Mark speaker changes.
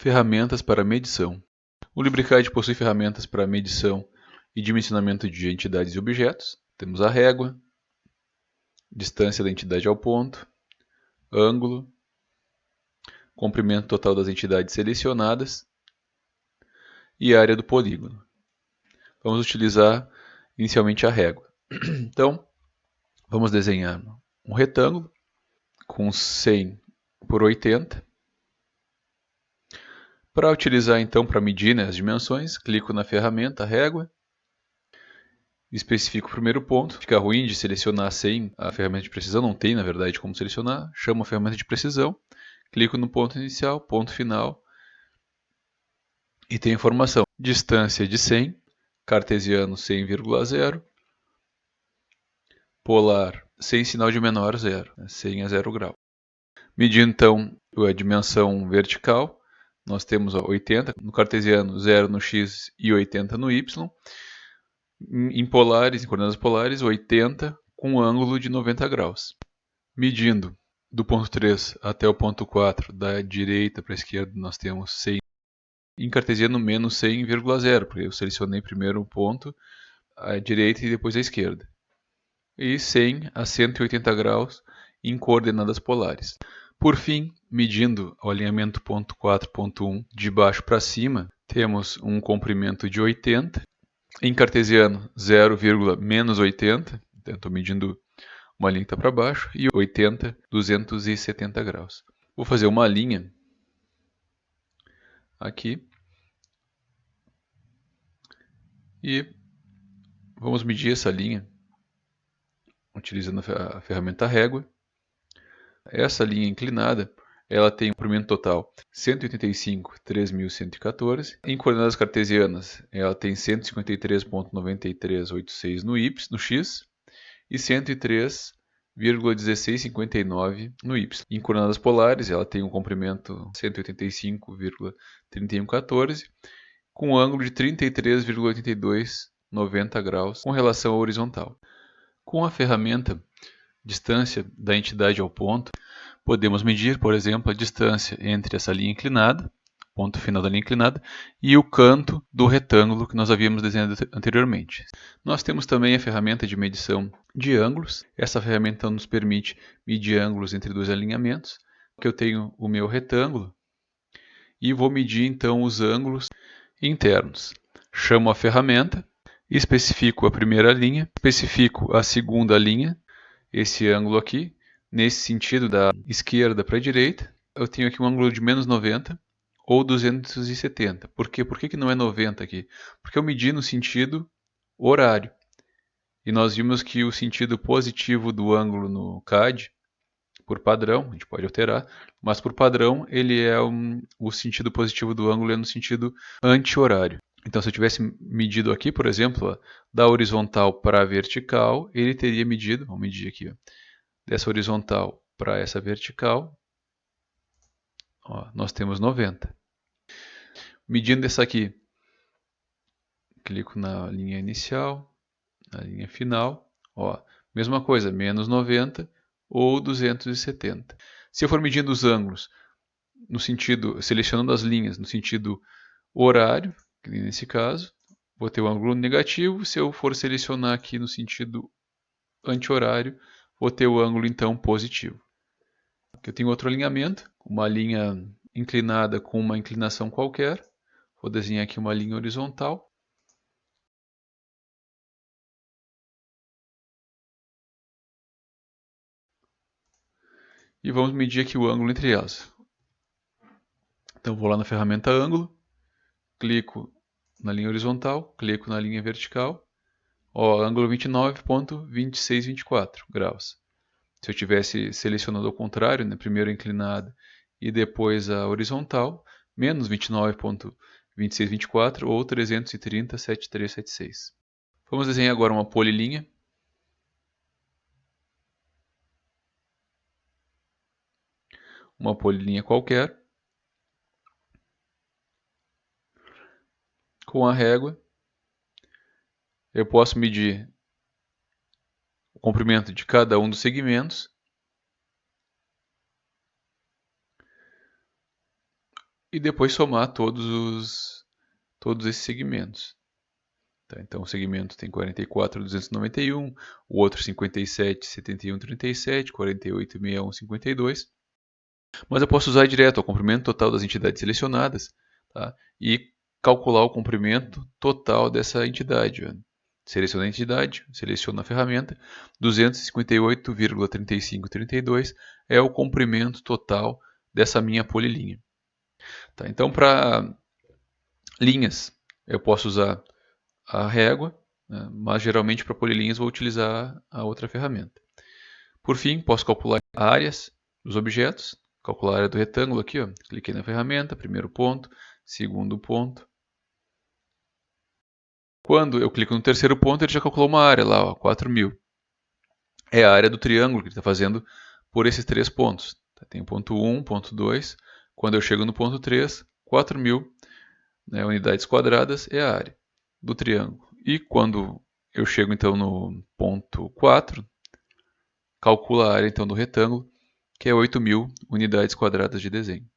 Speaker 1: Ferramentas para medição. O LibreCAD possui ferramentas para medição e dimensionamento de entidades e objetos. Temos a régua, distância da entidade ao ponto, ângulo, comprimento total das entidades selecionadas e área do polígono. Vamos utilizar inicialmente a régua. Então, vamos desenhar um retângulo com 100 por 80. Para utilizar então para medir as dimensões, clico na ferramenta régua, especifico o primeiro ponto. Fica ruim de selecionar sem a ferramenta de precisão, não tem na verdade como selecionar. Chamo a ferramenta de precisão, clico no ponto inicial, ponto final e tem a informação. Distância de 100, cartesiano 100,0, polar sem sinal de menor 0, 100 a 0 grau. Medindo então a dimensão vertical, nós temos 80 no cartesiano, 0 no x e 80 no y. Em polares, em coordenadas polares, 80 com um ângulo de 90 graus. Medindo do ponto 3 até o ponto 4, da direita para a esquerda, nós temos 100. Em cartesiano, menos 100,0, porque eu selecionei primeiro o ponto à direita e depois à esquerda. E 100 a 180 graus em coordenadas polares. Por fim, medindo o alinhamento ponto 4, ponto 1, de baixo para cima, temos um comprimento de 80. Em cartesiano, 0, menos 80. Então, estou medindo uma linha que está para baixo. E 80, 270 graus. Vou fazer uma linha aqui. E vamos medir essa linha utilizando a ferramenta régua. Essa linha inclinada, ela tem um comprimento total 185,3.114. Em coordenadas cartesianas, ela tem 153,9386 no x e 103,1659 no y. Em coordenadas polares, ela tem um comprimento 185,3114 com um ângulo de 33,8290 graus com relação à horizontal. Com a ferramenta distância da entidade ao ponto, podemos medir, por exemplo, a distância entre essa linha inclinada, ponto final da linha inclinada, e o canto do retângulo que nós havíamos desenhado anteriormente. Nós temos também a ferramenta de medição de ângulos. Essa ferramenta nos permite medir ângulos entre dois alinhamentos. Aqui eu tenho o meu retângulo e vou medir então os ângulos internos. Chamo a ferramenta, especifico a primeira linha, especifico a segunda linha, esse ângulo aqui, nesse sentido da esquerda para a direita, eu tenho aqui um ângulo de menos 90 ou 270. Por quê? Por que não é 90 aqui? Porque eu medi no sentido horário. E nós vimos que o sentido positivo do ângulo no CAD, por padrão, a gente pode alterar, mas por padrão ele é o sentido positivo do ângulo é no sentido anti-horário. Então, se eu tivesse medido aqui, por exemplo, da horizontal para a vertical, ele teria medido, vamos medir aqui, dessa horizontal para essa vertical, nós temos 90. Medindo essa aqui, clico na linha inicial, na linha final, mesma coisa, menos 90 ou 270. Se eu for medindo os ângulos, no sentido, selecionando as linhas no sentido horário, nesse caso, vou ter o ângulo negativo. Se eu for selecionar aqui no sentido anti-horário, vou ter o ângulo então positivo. Aqui eu tenho outro alinhamento, uma linha inclinada com uma inclinação qualquer. Vou desenhar aqui uma linha horizontal. E vamos medir aqui o ângulo entre elas. Então vou lá na ferramenta ângulo, clico na linha horizontal, clico na linha vertical, ângulo 29,2624 graus. Se eu tivesse selecionado ao contrário, primeiro a inclinada e depois a horizontal, menos 29,2624 ou 330,7376. Vamos desenhar agora uma polilinha. Uma polilinha qualquer. Com a régua, eu posso medir o comprimento de cada um dos segmentos. e depois somar todos esses segmentos. Tá, então o segmento tem 44.291, o outro 57.7137, 48.6152. Mas eu posso usar direto o comprimento total das entidades selecionadas, tá? E calcular o comprimento total dessa entidade. Ó. Seleciono a entidade, seleciono a ferramenta, 258,3532 é o comprimento total dessa minha polilinha. Tá? Então, para linhas, eu posso usar a régua, né? Mas geralmente para polilinhas vou utilizar a outra ferramenta. Por fim, posso calcular áreas dos objetos, calcular a área do retângulo aqui, ó. Cliquei na ferramenta, primeiro ponto, segundo ponto. Quando eu clico no terceiro ponto, ele já calculou uma área lá, ó, 4.000. É a área do triângulo que ele está fazendo por esses 3 pontos. Tem o ponto 1, ponto 2. Quando eu chego no ponto 3, 4.000, né, unidades quadradas é a área do triângulo. E quando eu chego então no ponto 4, calcula a área então do retângulo, que é 8.000 unidades quadradas de desenho.